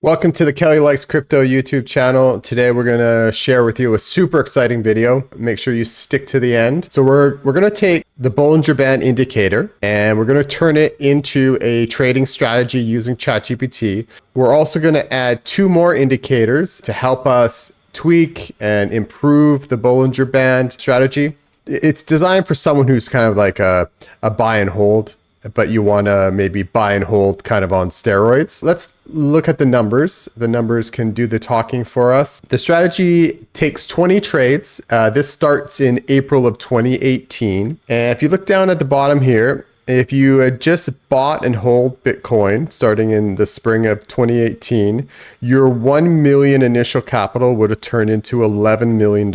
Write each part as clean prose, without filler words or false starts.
Welcome to the Kelly Likes Crypto YouTube channel. Today we're going to share with you a super exciting video. Make sure you stick to the end. So we're going to take the Bollinger Band indicator and we're going to turn it into a trading strategy using ChatGPT. We're also going to add two more indicators to help us tweak and improve the Bollinger Band strategy. It's designed for someone who's kind of like a buy and hold, but you want to maybe buy and hold kind of on steroids. Let's look at the numbers. The numbers can do the talking for us. The strategy takes 20 trades. This starts in April of 2018. And if you look down at the bottom here, if you had just bought and hold Bitcoin starting in the spring of 2018, your 1 million initial capital would have turned into $11 million.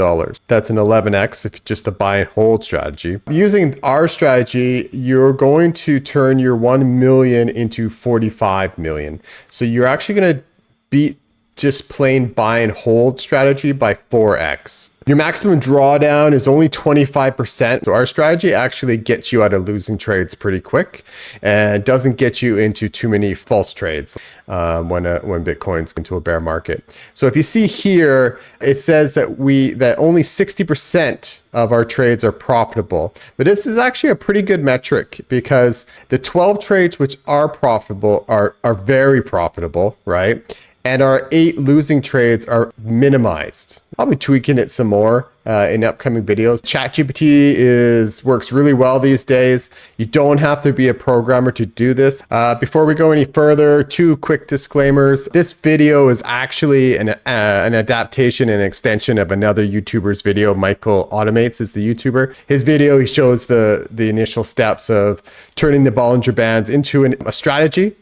That's an 11x if just a buy and hold strategy. Using our strategy, you're going to turn your 1 million into 45 million. So you're actually going to beat just plain buy and hold strategy by 4x. Your maximum drawdown is only 25%. So our strategy actually gets you out of losing trades pretty quick and doesn't get you into too many false trades when Bitcoin's into a bear market. So if you see here, it says that only 60% of our trades are profitable. But this is actually a pretty good metric because the 12 trades which are profitable are very profitable, right? And our 8 losing trades are minimized. I'll be tweaking it some more in upcoming videos. ChatGPT works really well these days. You don't have to be a programmer to do this. Before we go any further, 2 quick disclaimers. This video is actually an adaptation and extension of another YouTuber's video. Michael Automates is the YouTuber. His video, he shows the initial steps of turning the Bollinger Bands into a strategy.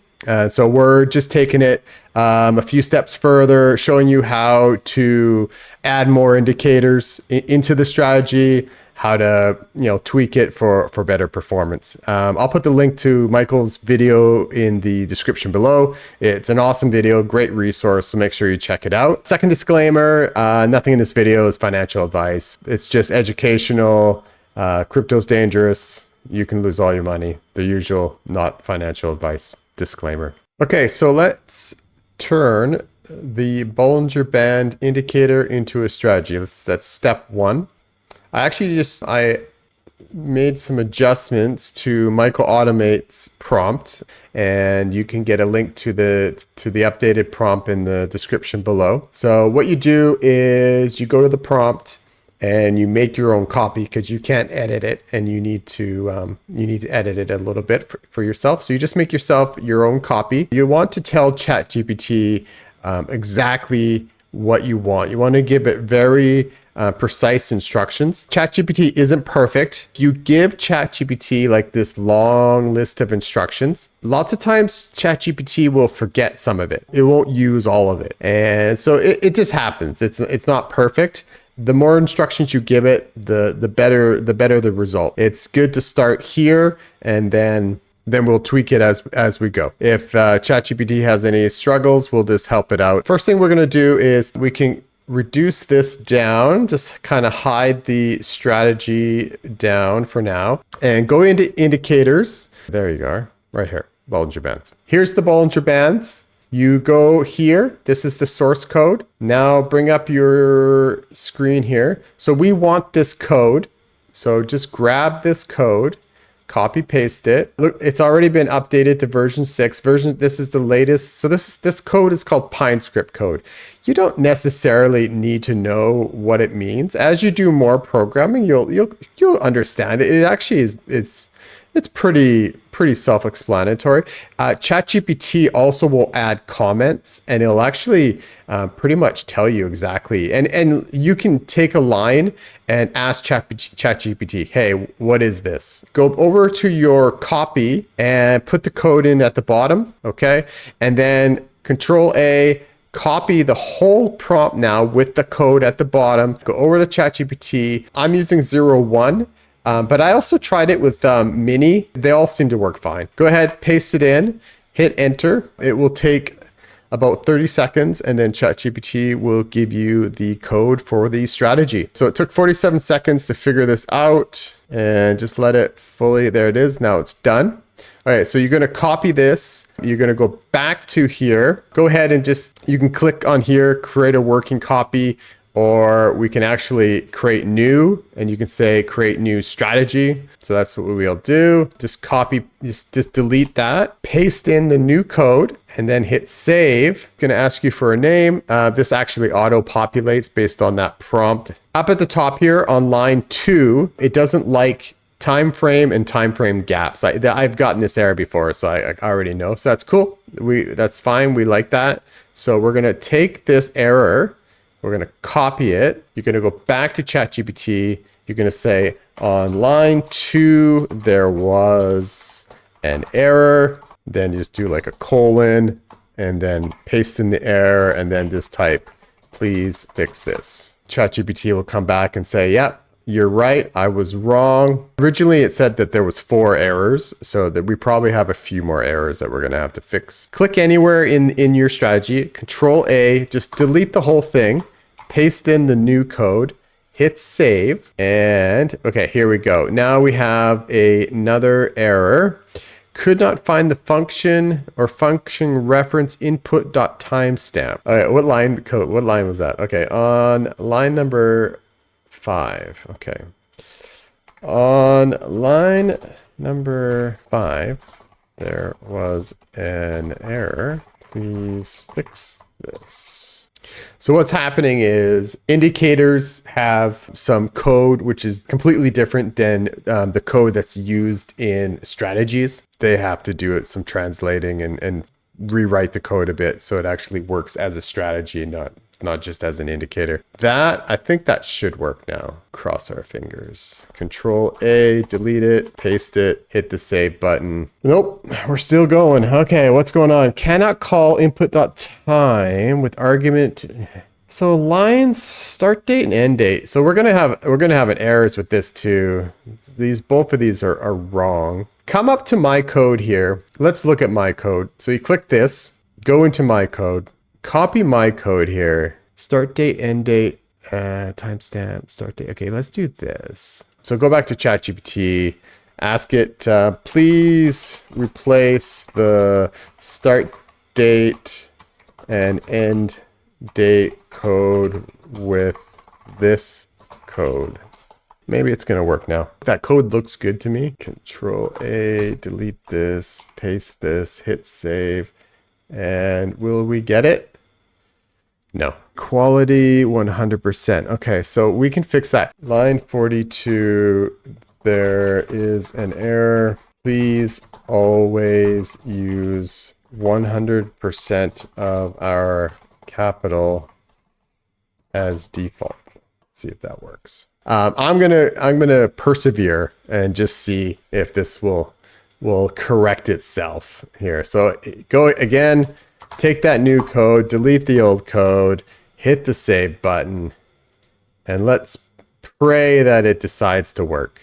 So we're just taking it a few steps further, showing you how to add more indicators into the strategy, how to tweak it for better performance. I'll put the link to Michael's video in the description below. It's an awesome video, great resource, so make sure you check it out. Second disclaimer, nothing in this video is financial advice. It's just educational. Crypto's dangerous. You can lose all your money. The usual, not financial advice. Disclaimer. Okay, so let's turn the Bollinger Band indicator into a strategy. That's step 1. I made some adjustments to Michael Automate's prompt, and you can get a link to the updated prompt in the description below. So what you do is you go to the prompt and you make your own copy because you can't edit it, and you need to edit it a little bit for yourself. So you just make yourself your own copy. You want to tell ChatGPT exactly what you want. You want to give it very precise instructions. ChatGPT isn't perfect. You give ChatGPT like this long list of instructions. Lots of times ChatGPT will forget some of it. It won't use all of it. And so it just happens. It's not perfect. The more instructions you give it, the better the result. It's good to start here, and then we'll tweak it as we go. If ChatGPT has any struggles, we'll just help it out. First thing we're going to do is we can reduce this down, just kind of hide the strategy down for now, and go into indicators. There you go, right here, Bollinger Bands. Here's the Bollinger Bands. You go here, this is the source code. Now bring up your screen here. So we want this code. So just grab this code, copy paste it. Look, it's already been updated to version 6. This is the latest. So this code is called PineScript code. You don't necessarily need to know what it means. As you do more programming, you'll understand it. It actually it's pretty self-explanatory. ChatGPT also will add comments, and it'll actually pretty much tell you exactly. And you can take a line and ask ChatGPT, hey, what is this? Go over to your copy and put the code in at the bottom, okay? And then Control A, copy the whole prompt now with the code at the bottom. Go over to ChatGPT. I'm using 01. But I also tried it with Mini. They all seem to work fine. Go ahead, paste it in, hit enter. It will take about 30 seconds, and then ChatGPT will give you the code for the strategy. So it took 47 seconds to figure this out, and just let it fully, there it is. Now it's done. All right, so you're going to copy this. You're going to go back to here. Go ahead and you can click on here, create a working copy, or we can actually create new, and you can say create new strategy. So that's what we'll do. Just copy, just delete that, paste in the new code, and then hit save. It's going to ask you for a name. This actually auto populates based on that prompt. Up at the top here on line 2, it doesn't like time frame and time frame gaps. I've gotten this error before, so I already know. So that's cool. That's fine. We like that. So we're going to take this error. We're going to copy it. You're going to go back to ChatGPT. You're going to say on line 2, there was an error. Then just do like a colon and then paste in the error and then just type, please fix this. ChatGPT will come back and say, yep, you're right. I was wrong. Originally, it said that there was 4 errors, so that we probably have a few more errors that we're going to have to fix. Click anywhere in your strategy, Control A, just delete the whole thing. Paste in the new code, hit save, and okay, here we go. Now we have another error. Could not find the function or function reference input.timestamp. All right, what line was that? Okay, on line number 5. Okay. On line number 5, there was an error. Please fix this. So what's happening is indicators have some code which is completely different than the code that's used in strategies. They have to do some translating and rewrite the code a bit so it actually works as a strategy, not just as an indicator. I think that should work now. Cross our fingers. Control A, delete it, paste it, hit the save button. Nope, we're still going. Okay, what's going on? Cannot call input.time with argument. So lines, start date and end date. So we're gonna have an errors with this too. Both of these are wrong. Come up to my code here. Let's look at my code. So you click this, go into my code. Copy my code here. Start date, end date, timestamp, start date. Okay, let's do this. So go back to ChatGPT, ask it, please replace the start date and end date code with this code. Maybe it's going to work now. That code looks good to me. Control A, delete this, paste this, hit save. And will we get it? No. Quality 100%. Okay, so we can fix that. Line 42, there is an error. Please always use 100% of our capital as default. Let's see if that works. I'm gonna persevere and just see if this will correct itself here. So go again, take that new code, delete the old code, hit the save button, and let's pray that it decides to work.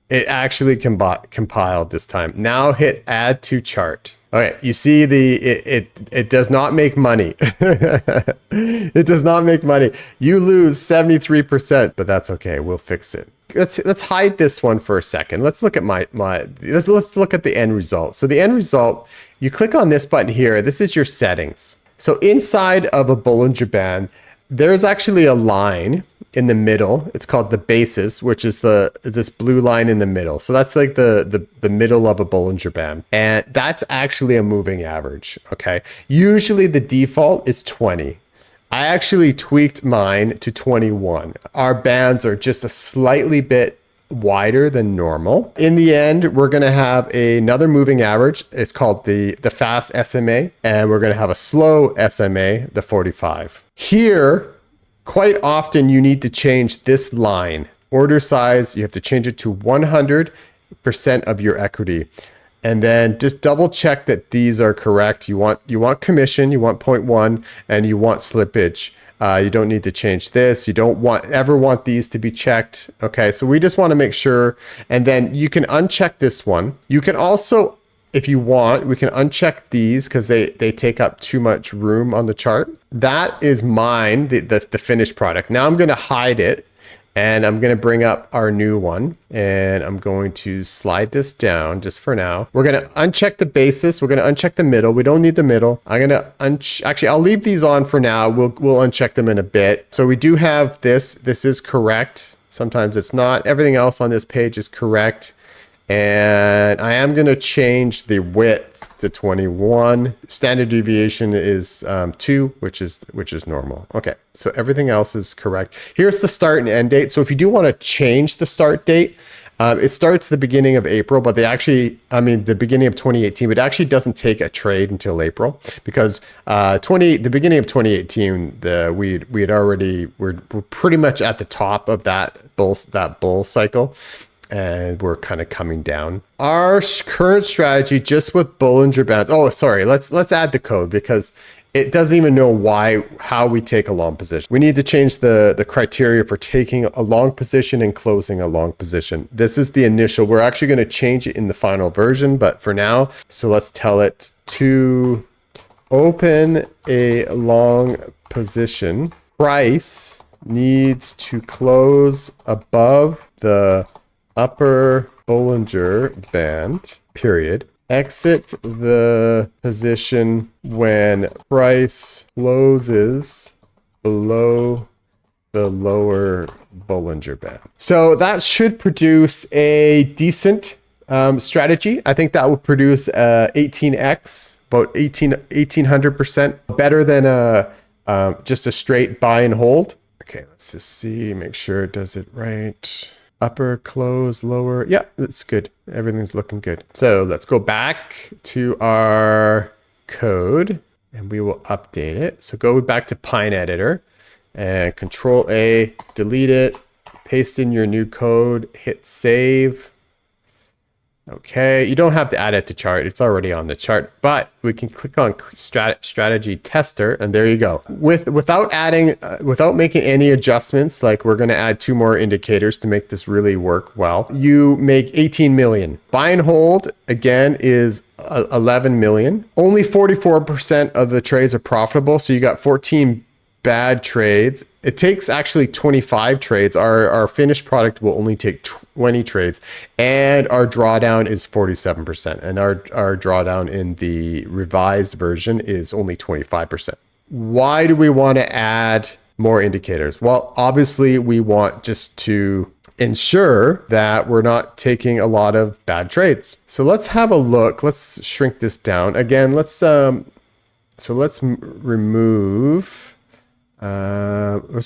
It actually compiled this time. Now hit add to chart. Okay, you see it does not make money. It does not make money. You lose 73%, but that's okay. We'll fix it. Let's hide this one for a second. Let's look at let's look at the end result. So the end result, you click on this button here. This is your settings. So inside of a Bollinger Band, there's actually a line in the middle. It's called the basis, which is this blue line in the middle. So that's like the middle of a Bollinger Band. And that's actually a moving average, okay? Usually the default is 20. I actually tweaked mine to 21. Our bands are just a slightly bit wider than normal. In the end, we're going to have another moving average. It's called the fast SMA, and we're going to have a slow SMA, the 45. Here, quite often you need to change this line. Order size, you have to change it to 100% of your equity. And then just double check that these are correct. You want commission, you want 0.1, and you want slippage. You don't need to change this. You don't ever want these to be checked. Okay, so we just want to make sure. And then you can uncheck this one. You can also, if you want, we can uncheck these because they take up too much room on the chart. That is mine, the finished product. Now I'm going to hide it. And I'm going to bring up our new one, and I'm going to slide this down just for now. We're going to uncheck the basis. We're going to uncheck the middle. We don't need the middle. I'm going to actually, I'll leave these on for now. We'll uncheck them in a bit. So we do have this. This is correct. Sometimes it's not. Everything else on this page is correct. And I am going to change the width to 21. Standard deviation is 2, which is normal. Okay, so everything else is correct. Here's the start and end date. So if you do want to change the start date, it starts the beginning of April, but the beginning of 2018, but it actually doesn't take a trade until April, because the beginning of 2018, we're pretty much at the top of that bull cycle. And we're kind of coming down. Our current strategy, just with Bollinger Bands. Oh, sorry. Let's add the code, because it doesn't even know how we take a long position. We need to change the criteria for taking a long position and closing a long position. This is the initial. We're actually going to change it in the final version, but for now, so let's tell it to open a long position. Price needs to close above the upper Bollinger Band, period. Exit the position when price closes below the lower Bollinger Band. So that should produce a decent strategy. I think that will produce 18x, about 1800% better than just a straight buy and hold. Okay, let's just see, make sure it does it right. Upper, close, lower. Yeah, that's good. Everything's looking good. So let's go back to our code and we will update it. So go back to Pine Editor and Control A, delete it, paste in your new code, hit save. Okay, you don't have to add it to chart. It's already on the chart, but we can click on strategy tester, and there you go. Without making any adjustments, like we're going to add 2 more indicators to make this really work well. You make 18 million. Buy and hold again is 11 million. Only 44% of the trades are profitable, so you got 14 bad trades. It takes actually 25 trades. Our finished product will only take 20 trades, and our drawdown is 47%, and our drawdown in the revised version is only 25%. Why do we want to add more indicators? Well, obviously we want just to ensure that we're not taking a lot of bad trades. So let's have a look. Let's shrink this down again. Let's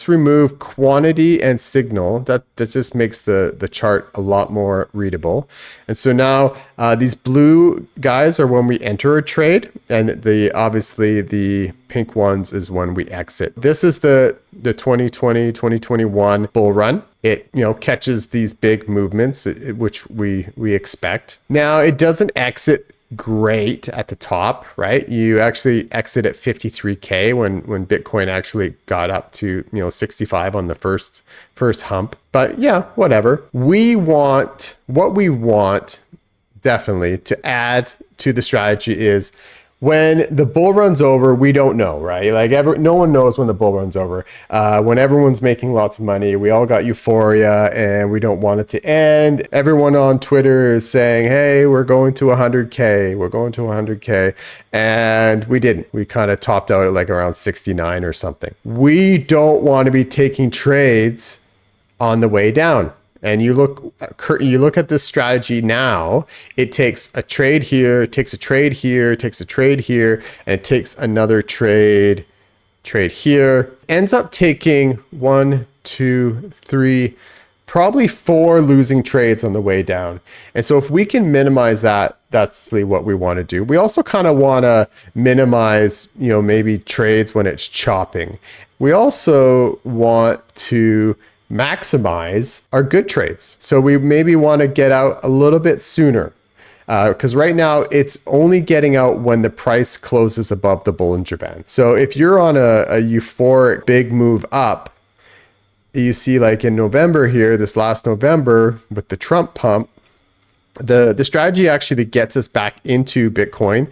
remove quantity and signal. That just makes the chart a lot more readable. And so now these blue guys are when we enter a trade, and obviously the pink ones is when we exit. This is the 2020 2021 bull run. It catches these big movements, which we expect. Now it doesn't exit great at the top, right? You actually exit at 53K when Bitcoin actually got up to 65 on the first hump. But yeah, whatever. What we want definitely to add to the strategy is when the bull run's over, we don't know, right? Like no one knows when the bull run's over. When everyone's making lots of money, we all got euphoria and we don't want it to end. Everyone on Twitter is saying, hey, we're going to 100K. We're going to 100K. And we didn't. We kind of topped out at like around 69 or something. We don't want to be taking trades on the way down. And you look at this strategy now, it takes a trade here, it takes a trade here, it takes a trade here, and it takes another trade here. Ends up taking 1, 2, 3, probably 4 losing trades on the way down. And so if we can minimize that, that's really what we want to do. We also kind of want to minimize, maybe trades when it's chopping. We also want to maximize our good trades. So we maybe want to get out a little bit sooner, because right now it's only getting out when the price closes above the Bollinger Band. So if you're on a euphoric big move up, you see like in November here, this last November with the Trump pump, the strategy actually gets us back into Bitcoin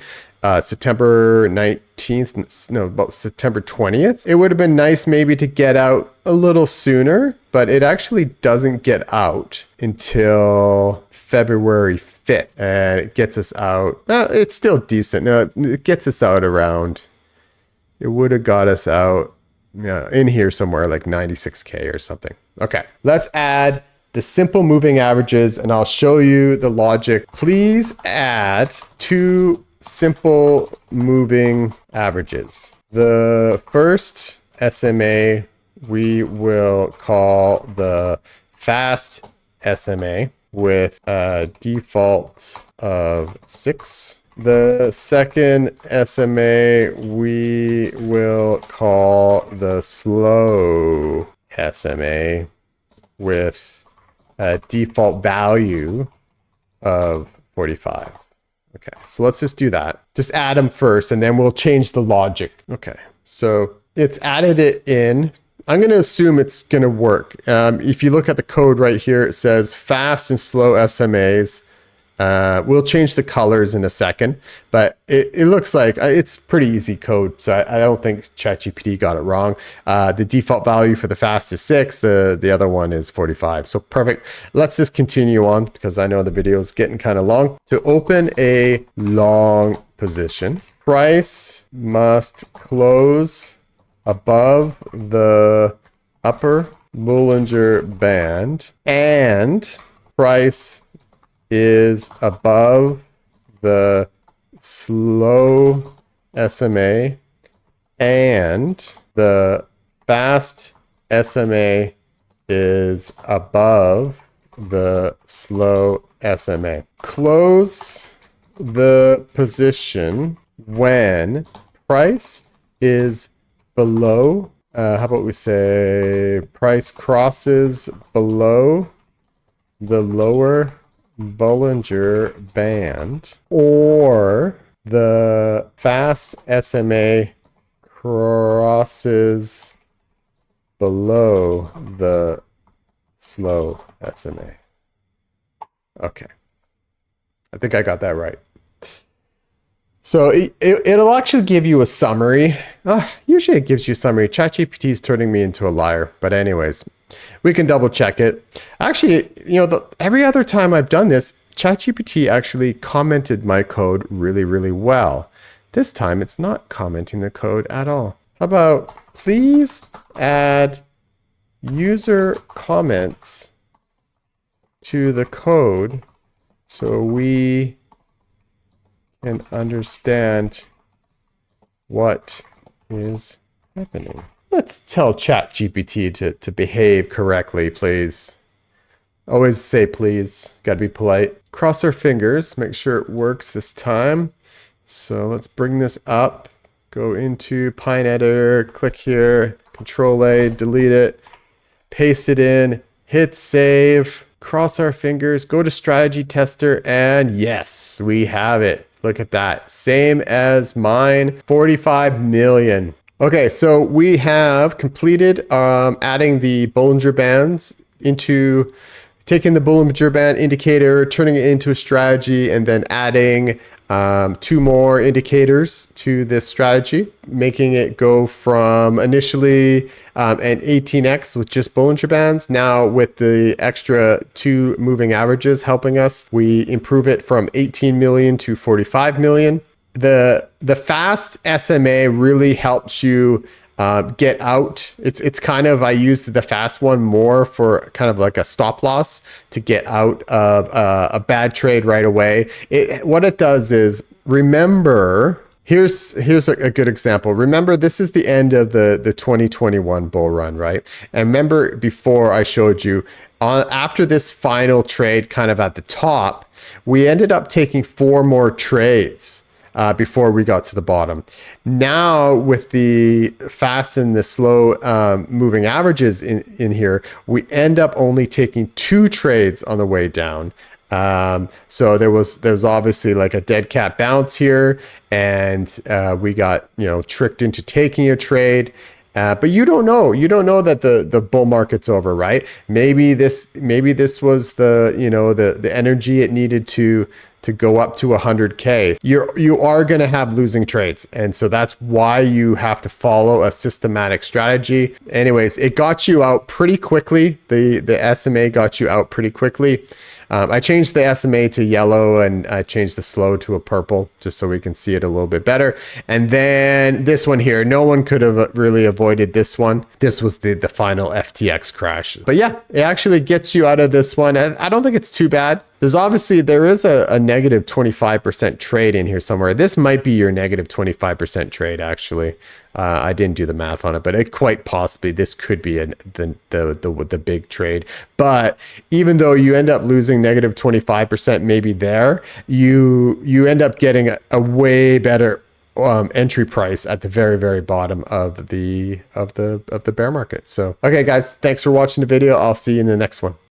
September 19th, no, about September 20th. It would have been nice maybe to get out a little sooner, but it actually doesn't get out until February 5th, and it gets us out. It's still decent. No, it gets us out around, it would have got us out in here somewhere like 96K or something. Okay, let's add the simple moving averages and I'll show you the logic. Please add 2 simple moving averages. The first SMA we will call the Fast SMA with a default of 6. The second SMA we will call the Slow SMA with a default value of 45. Okay, so let's just do that. Just add them first and then we'll change the logic. Okay, so it's added it in. I'm going to assume it's going to work. If you look at the code right here, it says Fast and Slow SMAs. We'll change the colors in a second, but it looks like it's pretty easy code. So I don't think ChatGPT got it wrong. The default value for the Fast is 6. The other one is 45. So perfect. Let's just continue on because I know the video is getting kind of long. To open a long position, price must close above the upper Bollinger Band and price is above the slow SMA and the fast SMA is above the slow SMA. Close the position when price is below, how about we say price crosses below the lower Bollinger Band or the fast SMA crosses below the slow SMA. Okay. I think I got that right. So it'll actually give you a summary. Usually it gives you a summary. ChatGPT is turning me into a liar. But anyways, we can double check it. Actually, every other time I've done this, ChatGPT actually commented my code really, really well. This time it's not commenting the code at all. How about please add user comments to the code so we can understand what is happening. Let's tell ChatGPT to behave correctly, please. Always say please. Gotta be polite. Cross our fingers. Make sure it works this time. So let's bring this up. Go into Pine Editor. Click here. Control A. Delete it. Paste it in. Hit save. Cross our fingers. Go to Strategy Tester. And yes, we have it. Look at that. Same as mine. 45 million. Okay, so we have completed adding the Bollinger Bands into taking the Bollinger Band indicator, turning it into a strategy, and then adding 2 more indicators to this strategy, making it go from initially an 18x with just Bollinger Bands. Now with the extra 2 moving averages helping us, we improve it from 18 million to 45 million. The fast SMA really helps you get out. It's kind of, I used the fast one more for kind of like a stop loss to get out of a bad trade right away. What it does is, remember, here's a good example. Remember, this is the end of the 2021 bull run, right? And remember before I showed you, after this final trade kind of at the top, we ended up taking 4 more trades before we got to the bottom. Now with the fast and the slow moving averages in here, we end up only taking 2 trades on the way down. So there's obviously like a dead cat bounce here, and we got tricked into taking a trade. But you don't know that the bull market's over, right? Maybe this was the the energy it needed to to go up to 100K, you are going to have losing trades. And so that's why you have to follow a systematic strategy. Anyways, it got you out pretty quickly. The SMA got you out pretty quickly. I changed the SMA to yellow and I changed the slow to a purple just so we can see it a little bit better. And then this one here, no one could have really avoided this one. This was the final FTX crash. But yeah, it actually gets you out of this one. I don't think it's too bad. There is a negative 25% trade in here somewhere. This might be your negative 25% trade, actually. I didn't do the math on it, but it quite possibly this could be the big trade. But even though you end up losing negative 25% maybe there, you end up getting a way better entry price at the very, very bottom of the bear market. So okay guys, thanks for watching the video. I'll see you in the next one.